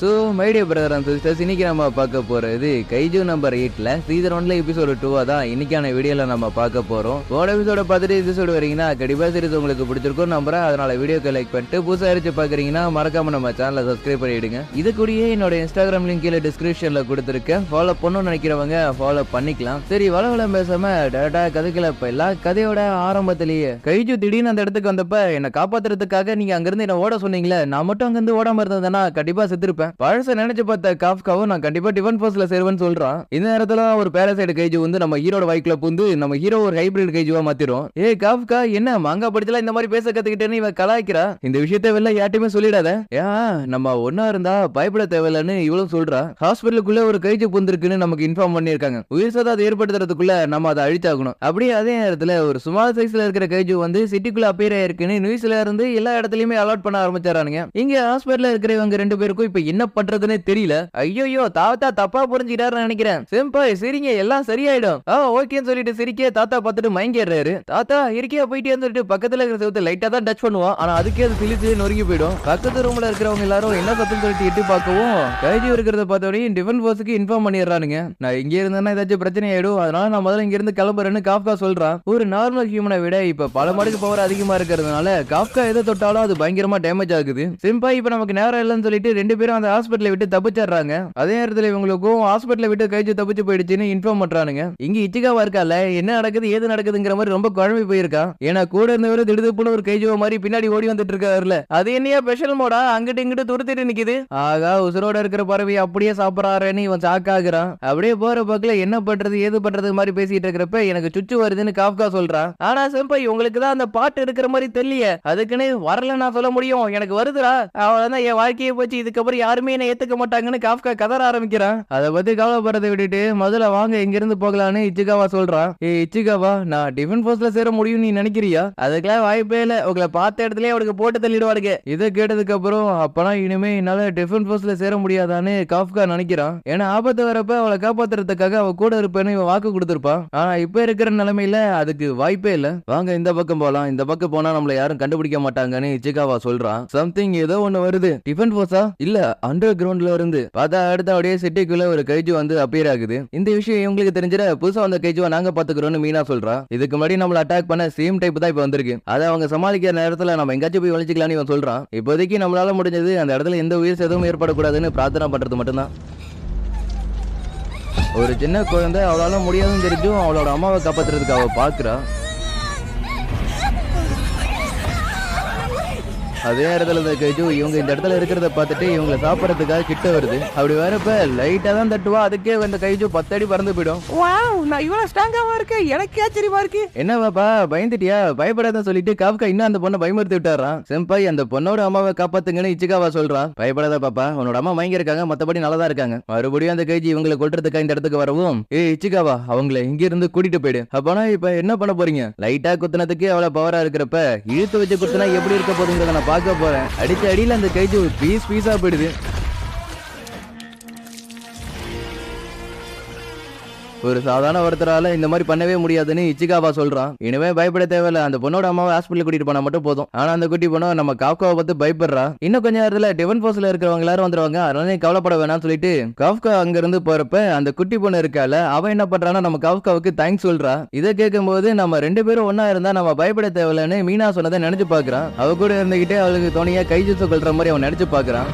So my dear brother and sisters, இன்னைக்கு நம்ம பார்க்க போறது கைஜு நம்பர் 8ல சீசன் 1ல எபிசோட் 2 தான் இன்னைக்கான வீடியோல நம்ம பார்க்க போறோம். போன எபிசோட பார்த்துட்டு எபிசோட் வரீங்கன்னா கண்டிப்பா சீரிஸ் உங்களுக்கு பிடிச்சிருக்கும் நம்புறேன். அதனால வீடியோக்கு லைக் பண்ணிட்டு புதுசா இருந்துச்சு பாக்குறீங்கன்னா மறக்காம நம்ம சேனலை சப்ஸ்கிரைப் பண்ணிடுங்க. இது கூடயே என்னோட இன்ஸ்டாகிராம் லிங்க் கீழே டிஸ்கிரிப்ஷன்ல கொடுத்துருக்கேன். ஃபாலோ பண்ணணும்னு நினைக்கிறவங்க ஃபாலோ பண்ணிக்கலாம். சரி வளவளம் பேசாம டேரக்டா கதைக்குள்ள போயிடலாம். கதையோட ஆரம்பத்திலேயே கைஜு திடீர்னு அந்த இடத்துக்கு வந்தப்ப என்ன காப்பாத்துறதுக்காக நீங்க அங்கிருந்து என்ன ஓட சொன்னீங்களே, நான் மட்டும் அங்கிருந்து ஓடாம இருந்ததுன்னா கண்டிப்பா செத்துருப்பேன். பழச நினைச்சு பார்த்த காஃப்காவும் நான் கண்டிப்பா டிஃபன் ஃபோர்ஸ்ல சேருவேன்னு சொல்றான். இந்த நேரத்துல ஒரு பேராசைடு கைஜு வந்து நம்ம ஹீரோட வாய்க்குள்ள பூந்து நம்ம ஹீரோ ஒரு ஹைபிரிட் கைஜுவா மாத்திரும். ஏ காஃப்கா, என்ன மாங்கா படிச்சல இந்த மாதிரி பேச கத்துக்கிட்டேன்னு இவன் கலாய்க்கிறா. இந்த விஷயத்தை வெளில யார்ட்டுமே சொல்லிடாத, ஏன் நம்ம ஒன்னா இருந்தா பயப்பட தேவையில்லைன்னு இவ்வளவு சொல்றா. ஹாஸ்பிட்டலுக்குள்ள ஒரு கைஜு பூந்திருக்குன்னு நமக்கு இன்ஃபார்ம் பண்ணிருக்காங்க. உயிர் சேதம் ஏற்படுத்துறதுக்குள்ள நம்ம அதை அழிச்சாகணும். அப்படியே அதே நேரத்துல ஒரு சுமார் சைஸ்ல இருக்கிற கைஜு வந்து சிட்டிக்குள்ள அப்பியர் ஆயிருக்குன்னு நியூஸ்ல இருந்து எல்லா இடத்துலயுமே அலாட் பண்ண ஆரம்பிச்சாரானுங்க. இங்க ஹாஸ்பிட்டல்ல இருக்கிறவங்க ரெண்டு பேருக்கும் இப்ப என்ன பண்றதுன்னு தெரியல. ஐயோ தாத்தா தப்பா புரிஞ்சுக்கிட்டாருன்னு நினைக்கிறேன். செம்பாய் சரிங்க எல்லாம் சரியாயிடும் ஓகேன்னு சொல்லிட்டு சிரிக்கே தாத்தா பார்த்துட்டு மயங்கிடுறாரு. தாத்தா இருக்கியா போயிட்டேன்னு சொல்லிட்டு பக்கத்துல இருக்கிற செவத்தை லைட்டா தான் டச் பண்ணுவான். ஆனா அதுக்கே அது சிலிச்சு நொறுங்கி போயிடும். பக்கத்து ரூம்ல இருக்கிறவங்க எல்லாரும் என்ன சத்தம் சொல்லிட்டு எட்டி பார்க்கவும் கைஜு இருக்கிறத பார்த்தோடனே டிஃபன் ஃபோர்ஸுக்கு இன்ஃபார்ம் பண்ணிடுறானுங்க. நான் இங்க இருந்தேன்னா ஏதாச்சும் பிரச்சனை ஆயிடும், அதனால நான் முதல்ல இங்க இருந்து கிளம்புறேன்னு காஃப்கா சொல்றான். ஒரு நார்மல் ஹியூமனை விட இப்ப பல மடங்கு பவர் அதிகமா இருக்கிறதுனால காஃப்கா எதை தொட்டாலும் அது பயங்கரமா டேமேஜ் ஆகுது. சிம்பாய் இப்ப நமக்கு நேரம் இல்லைன்னு சொல்லிட்டு ரெண்டு பேரும் அந்த ஹாஸ்பிட்டலை விட்டு தப்பிச்சிடுறாங்க. அதே நேரத்துல இவங்களுக்கும் ஹாஸ்பிட்டலை விட்டு கைஜு தப்பிச்சு போயிடுச்சுன்னு இன்ஃபார்ம் பண்றானுங்க. இங்க இச்சிகாவா இருக்கால, என்ன நடக்குது ஏது நடக்குதுங்கிற மாதிரி ரொம்ப குழம்பி போயிருக்கா. ஏன்னா கூட இருந்தவரு திடுதுப்புன்னு ஒரு கைஜுவ மாதிரி பின்னாடி ஓடி வந்துட்டு இருக்காருல, அது என்னையா ஸ்பெஷல் மோடா அங்கிட்டு இங்கிட்டு துரத்திட்டு நிக்குது. ஆகா உசுரோட இருக்கிற பறவை அப்படியே சாப்பிடறாருன்னு இவன் சாக்காகிறான். அப்படியே போற பக்கல என்ன பண்றது ஏது பண்றது மாதிரி பேசிட்டு இருக்கிறப்ப எனக்கு சுச்சு வருதுன்னு காஃப்கா சொல்றான். ஆனா செம்பை உங்களுக்கு தான் அந்த பாட்டு இருக்கிற மாதிரி தெரியல, அதுக்குன்னு வரல நான் சொல்ல முடியும், எனக்கு வருதுடா, அவ்வளவுதான் என் வாழ்க்கையை போச்சு, இதுக்கப்புறம் யாருமே என்ன ஏத்துக்க மாட்டாங்கன்னு காஃப்கா கதற ஆரம்பிக்கிறான். அதை பத்தி கவலைப்படுறதை விட்டுட்டு முதல்ல வாங்க இங்க இருந்து போகலான்னு இச்சிகாவா சொல்றான். ஏ இச்சிகாவா, நான் டிஃபன் ஃபோர்ஸ்ல சேர முடியும் நீ நினைக்கிறியா? அதுக்கெல்லாம் வாய்ப்பே இல்ல, உங்களை பார்த்த இடத்துல அவளுக்கு போட்டு தள்ளிடுவாளுங்க. இதை கேட்டதுக்கு அப்புறம் அப்பனா இனிமே என்னால டிஃபன் ஃபோர்ஸ்ல சேர முடியாதான்னு காஃப்கா நினைக்கிறான். ஏன்னா ஆபத்து வரப்ப அவளை காப்பாத்துறதுக்காக அவ கூட இருப்பேன்னு இவன் வாக்கு கொடுத்திருப்பான். ஆனா இப்ப இருக்கிற நிலைமையில அதுக்கு வாய்ப்பே இல்ல. வாங்க இந்த பக்கம் போலாம், இந்த பக்கம் போனா நம்மள யாரும் கண்டுபிடிக்க மாட்டாங்கன்னு இச்சிகாவா சொல்றான். சம்திங் ஏதோ ஒண்ணு வருது. டிஃபன் ஃபோர்ஸா இல்ல அண்டர் கிரவுண்ட்ல இருந்து பார்த்தா அடுத்த அப்படியே சிட்டிக்குள்ள ஒரு கைஜு வந்து அப்பியர் ஆகுது. இந்த விஷயம் இவங்களுக்கு தெரிஞ்சிட புதுசா வந்த கைஜுவை நாங்க பாத்துக்கிறோம்னு மீனா சொல்றா. இதுக்கு முன்னாடி நம்மள அட்டாக் பண்ண சேம் டைப் தான் இப்ப வந்திருக்கு, அதை அவங்க சமாளிக்கிற நேரத்துல நம்ம எங்காச்சும் போய் ஒளிச்சுக்கலாம்னு இவன் சொல்றான். இப்போதைக்கு நம்மளால முடிஞ்சது அந்த இடத்துல எந்த உயிர் சேதமும் ஏற்படக்கூடாதுன்னு பிரார்த்தனை பண்றது மட்டும்தான். ஒரு சின்ன குழந்தை அவளால முடியாதுன்னு தெரிஞ்சும் அவளோட அம்மாவை காப்பாத்துறதுக்கு அவ பாக்குறா. அதே இடத்துல கைஜு இவங்க இந்த இடத்துல இருக்கிறத பார்த்துட்டு இவங்களை சாப்பிடறதுக்காக கிட்ட வருது. அப்படி வரப்ப லைட்டா தான் தட்டுவா, அதுக்கே அந்த கைஜு 10 அடி பறந்து போயிடும். நான் இவ்வளவு ஸ்ட்ராங்காவா இருக்கு, எனக்கு ஆச்சரியமா இருக்கு. என்ன பாப்பா பயந்துட்டியா? பயப்படாத சொல்லிட்டு காஃப்கா இன்னும் அந்த பொண்ணை பயமுறுத்தி விட்டாரான். செம்பாய் அந்த பொண்ணோட அம்மாவை காப்பாத்துங்கன்னு இச்சிகாவா சொல்றான். பயப்படாத பாப்பா, உன்னோட அம்மா மயங்கி இருக்காங்க, மத்தபடி நல்லதா இருக்காங்க. மறுபடியும் அந்த கைஜி இவங்களை கொல்றதுக்காக இந்த இடத்துக்கு வரவும் ஏ இச்சிகாவா அவங்களை இங்க இருந்து கூட்டிட்டு போயிடு. அப்பனா இப்ப என்ன பண்ண போறீங்க? லைட்டா குத்துனதுக்கு அவளை பவரா இருக்கிறப்ப இழுத்து வச்சு குத்துனா எப்படி இருக்க போதுங்கிறத நான் பார்க்க போறேன். அடிச்ச அடியில அந்த கைஜு பீஸா போயிடுது. ஒரு சாதாரண ஒருத்தரால இந்த மாதிரி பண்ணவே முடியாதுன்னு இச்சிகாவா சொல்றான். இனிமே பயப்பட தேவையில்ல, அந்த பொண்ணோட அம்மாவை ஹாஸ்பிட்டல் கூட்டிட்டு போனா மட்டும் போதும். ஆனா அந்த குட்டி பொண்ணு நம்ம காஃப்காவை பார்த்து பயப்படுறா. இன்னும் கொஞ்ச நேரத்துல டிஃபன் ஃபோர்ஸ்ல இருக்கிறவங்க எல்லாரும் வந்துருவாங்க, அதனால கவலைப்பட வேணாம்னு சொல்லிட்டு காஃப்கா அங்க இருந்து போறப்ப அந்த குட்டி பொண்ணு இருக்கால, அவ என்ன பண்றான்னா நம்ம காஃப்காவுக்கு தேங்க்ஸ் சொல்றா. இதை கேட்கும் போது நம்ம ரெண்டு பேரும் ஒன்னா இருந்தா நம்ம பயப்பட தேவையில்லன்னு மீனா சொன்னதை நினைச்சு பாக்குறான். அவ கூட இருந்துகிட்டே அவளுக்கு துணையா கைஜூசு கொள்ற மாதிரி அவன் நினைச்சு பாக்குறான்.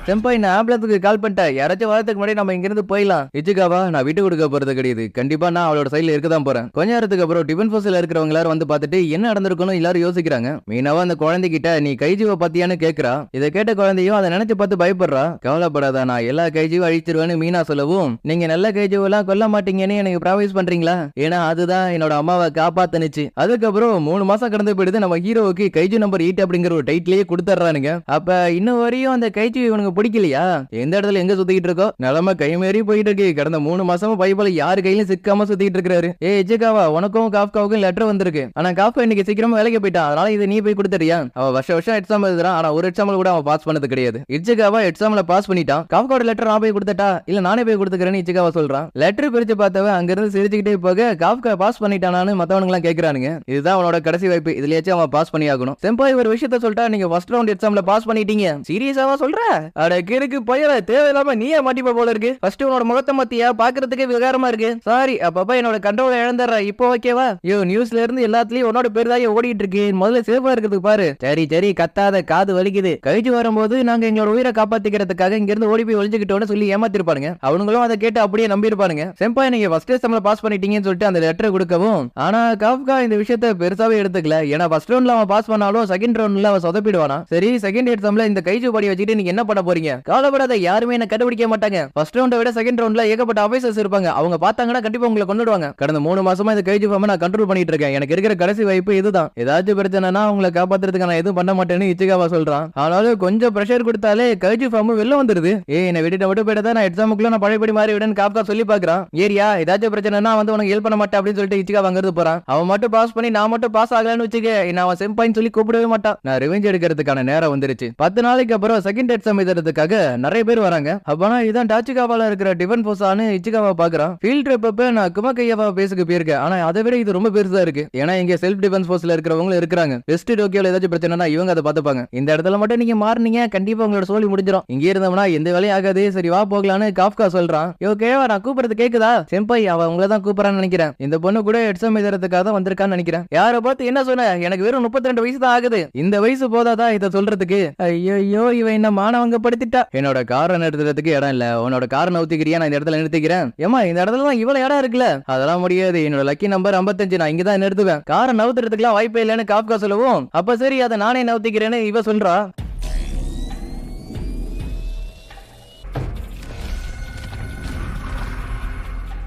செம்பாய் நான் ஆம்புலன்ஸுக்கு கால் பண்ணிட்டேன், யாராச்சும் வரதுக்கு முன்னாடி நம்ம இங்க இருந்து போயிடலாம். இச்சிகாவா நான் விட்டு கொடுக்க போறது கிடையாது, கண்டிப்பா நான் அவளோட சைட்ல இருக்க தான் போறேன். கொஞ்ச நேரத்துக்கு அப்புறம் டிஃபன் ஃபோர்ஸ்ல இருக்கிறவங்க எல்லாரும் வந்து பார்த்துட்டு என்ன நடந்திருக்கணும் எல்லாரும் யோசிக்கிறாங்க. மீனாவா அந்த குழந்தைகிட்ட நீ கைஜீவை பத்தியான்னு கேக்குறா. இதை கேட்ட குழந்தையும் அதை நினைச்சு பார்த்து பயப்படுறா. கவலைப்படாத, நான் எல்லா கைஜீவும் அழிச்சிருவேன்னு மீனா சொல்லவும் நீங்க நல்ல கைஜீவெல்லாம் கொல்ல மாட்டீங்கன்னு எனக்கு ப்ராமிஸ் பண்றீங்களா? ஏன்னா அதுதான் என்னோட அம்மாவை காப்பாத்துனுச்சு. அதுக்கப்புறம் 3 மாசம் கடந்து போயிடுது. நம்ம ஹீரோவுக்கு கைஜு நம்பர் 8 அப்படிங்கிற ஒரு டைட்டிலேயே கொடுத்துறானுங்க. அப்ப இன்னும் வரையும் அந்த கைஜு இவனுக்கு உனக்கு பிடிக்கலையா? எந்த இடத்துல எங்க சுத்திட்டு இருக்கோ நிலைமை கைமேறி போயிட்டு இருக்கு. கடந்த 3 மாசமா பைபிள் யாரு கையிலும் சிக்காம சுத்திட்டு இருக்காரு. இச்சிகாவா, உனக்கும் காஃப்காவுக்கும் லெட்டர் வந்திருக்கு. ஆனா காஃப்கா இன்னைக்கு சீக்கிரமா வேலைக்கு போயிட்டான். அதனால இதை நீ போய் கொடுத்துறியா? அவ வருஷம் எக்ஸாம் எழுதுறான். ஆனா ஒரு எக்ஸாம்ல கூட அவன் பாஸ் பண்ணது கிடையாது. இச்சிகாவா எக்ஸாம்ல பாஸ் பண்ணிட்டான். காஃப்காவோட லெட்டர் நான் போய் கொடுத்துட்டா இல்ல நானே போய் கொடுத்துக்கிறேன்னு இச்சிகாவா சொல்றான். லெட்டர் பிரிச்சு பார்த்தவன் அங்க இருந்து சிரிச்சுக்கிட்டே போக காஃப்கா பாஸ் பண்ணிட்டானான்னு மத்தவங்க எல்லாம் கேக்குறானுங்க. இதுதான் அவனோட கடைசி வாய்ப்பு. இதுலயாச்சும் அவன் பாஸ் பண்ணி ஆகணும். செம்பாய் ஒரு விஷயத்த சொல்லிட்டா, நீங்க ஃபர்ஸ்ட் ரவுண்ட் எக்ஸாம்ல பாஸ் பண்ணிட்டீங்க. சீரியஸாவா சொல்ற? அட கிறுக்கு பயல, தேவையில்லாம நீயே மாட்டிப்ப போல இருக்கு. ஃபர்ஸ்ட் உன்னோட முகத்தை மத்தியா பாக்குறதுக்கே விகாரமா இருக்கு. சாரி, அப்பப்ப என்னோட கண்ட்ரோல இழந்துற. இப்போ ஓகேவா? யோ, நியூஸ்ல இருந்து எல்லாத்துலயும் உன்னோட பேர் தான் ஓடிட்டு இருக்கு. முதல்ல சேஃபா இருக்கிறதுக்கு பாரு. சரி சரி, கத்தாத, காது வலிக்குது. கழிச்சு வரும்போது நாங்க எங்களோட உயிரை காப்பாத்திக்கிறதுக்காக இங்க இருந்து ஓடி போய் ஒளிஞ்சுக்கிட்டோன்னு சொல்லி ஏமாத்திருப்பானுங்க. அவனுங்களும் அதை கேட்டு அப்படியே நம்பியிருப்பானுங்க. செம்பாய் நீங்க ஃபர்ஸ்ட் எக்ஸாம்ல பாஸ் பண்ணிட்டீங்கன்னு சொல்லிட்டு அந்த லெட்டர் கொடுக்கவும், ஆனா காஃப்கா இந்த விஷயத்தை பெருசாவே எடுத்துக்கல. ஏன்னா ஃபர்ஸ்ட் ரவுண்ட்ல அவன் பாஸ் பண்ணாலும் செகண்ட் ரவுண்ட்ல அவன் சொதப்பிடுவானா. சரி, செகண்ட் எக்ஸாம்ல இந்த கைஜு பாடி வச்சுட்டு நீங்க என்ன பண்ண போறீங்க? கவலைப்படாத, யாருமே என்ன கண்டுபிடிக்க மாட்டாங்க. ஃபர்ஸ்ட் ரவுண்டை விட செகண்ட் ரவுண்ட்ல ஏகப்பட்ட ஆபீசர்ஸ் இருப்பாங்க. அவங்க பார்த்தாங்கன்னா கண்டிப்பா உங்களை கொன்னுடுவாங்க. கடந்த 3 மாசமா இந்த கைஜு ஃபார்மை நான் கண்ட்ரோல் பண்ணிட்டு இருக்கேன். எனக்கு இருக்கிற கடைசி வாய்ப்பு இதுதான். ஏதாச்சும் பிரச்சனைனா உங்களை காப்பாத்துறதுக்கு நான் எதுவும் பண்ண மாட்டேன்னு இச்சிகாவா சொல்றான். ஆனாலும் கொஞ்சம் பிரஷர் கொடுத்தாலே கைஜு ஃபார்ம் வெளில வந்துருது. என்ன விட்டுட்டு மட்டும் போயிட்டா நான் எக்ஸாமுக்குள்ள நான் பழையபடி மாறி விடுன்னு காஃப்கா சொல்லி பாக்குறான். ஏரியா, ஏதாச்சும் பிரச்சனைனா வந்து உனக்கு ஹெல்ப் பண்ண மாட்டேன் அப்படின்னு சொல்லிட்டு இச்சிகாவா அங்கிருந்து போறான். அவன் மட்டும் பாஸ் பண்ணி நான் மட்டும் பாஸ் ஆகலன்னு வச்சுக்க, என்ன அவன் செம்பாயின்னு சொல்லி கூப்பிடவே மாட்டான். நான் ரிவெஞ்ச் எடுக்கிறதுக்கான நேரம் வந்துருச்சு. 10 நாளைக்கு அப்புறம் செகண்ட் எக்ஸாம் எழுதுறதுக்காக நிறைய பேர் வராங்க. அப்பனா இதான் டாச்சிகாவால இருக்கிற டிஃபன் ஃபோர்ஸானு இச்சிகாவா பாக்குறான். ஃபீல்ட் ட்ரிப் அப்ப நான் குமகையாவா பேசுக்கு போயிருக்கேன். ஆனா அதை விட இது ரொம்ப பெருசா இருக்கு. ஏன்னா இங்க செல்ஃப் டிஃபென்ஸ் ஃபோர்ஸ்ல இருக்கிறவங்க இருக்காங்க. வெஸ்ட் டோக்கியோல ஏதாச்சும் பிரச்சனைனா இவங்க அதை பாத்துப்பாங்க. இந்த இடத்துல மட்டும் நீங்க மாறினீங்க, கண்டிப்பா உங்களோட சோலி முடிஞ்சிடும். இங்க இருந்தோம்னா எந்த வேலையும் ஆகாது. சரி வா போகலான்னு காஃப்கா சொல்றான். ஓகேவா, நான் கூப்பிடுறது கேக்குதா? செம்பாய், அவ உங்களை தான் கூப்பிடறான்னு நினைக்கிறேன். இந்த பொண்ணு கூட எக்ஸாம் எழுதுறதுக்காக தான் வந்திருக்கான்னு நினைக்கிறேன். யாரை பார்த்து என்ன சொன்ன? எனக்கு வெறும் 32 வயசு தான் ஆகுது. இந்த வயசு போதாதா இதை சொல்றதுக்கு? ஐயோ, இவன் என்ன மானவங்க படுத்திட்டா. என்னோட காரை நிறுத்துறதுக்கு இடம் இல்ல. உன்னோட காரை நவுத்திக்கிறியா? நான் இந்த இடத்துல நிறுத்திக்கிறேன். ஏமா, இந்த இடத்துல தான் இவ்வளவு இடம் இருக்குல்ல. அதெல்லாம் முடியாது. என்னோட லக்கி நம்பர் 55. நான் இங்க தான் நிறுத்துவேன். காரை நவுத்துறதுக்குலாம் வாய்ப்பே இல்லைன்னு காஃப்கா சொல்லவும், அப்ப சரி அதை நானே நவுத்திக்கிறேன்னு இவ சொல்றா.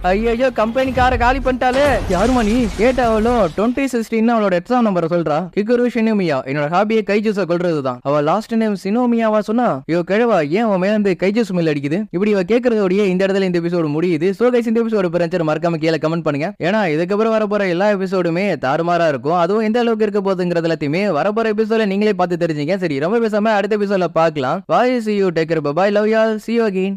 ஐயோ, கம்பெனி காரை காலி பண்ணிட்டாலே. யாருமா நீ? கேட்டாவளோ 2016 அவளோட எக்ஸாம் நம்பரை சொல்றா. கிகுரு ஷினோமியா. என்னோட ஹாபியை கைஜூஸ கொல்றதுதான். அவ லாஸ்ட் நேம் சினோமியாவா சொன்னா. யோ கிழவா, ஏன் அவன் மேல இருந்து கைஜூஸ் ஸ்மெல் அடிக்குது? இப்படி இவ கேக்குறதோடய இந்த இடத்துல இந்த எபிசோடு முடியுது. சோ கைஸ், இந்த எபிசோடு பிரச்சனை மறக்காம கீழே கமெண்ட் பண்ணுங்க. ஏன்னா இதுக்கப்புறம் வரப்போற எல்லா எபிசோடுமே தாறுமாறா இருக்கும். அதுவும் எந்த அளவுக்கு இருக்க போகுதுங்கிறது எல்லாத்தையுமே வரப்போற எபிசோட நீங்களே பார்த்து தெரிஞ்சுங்க. சரி, ரொம்ப பேசாம அடுத்த எபிசோட பார்க்கலாம். Bye, see you, take care, bye, love y'all, see you again.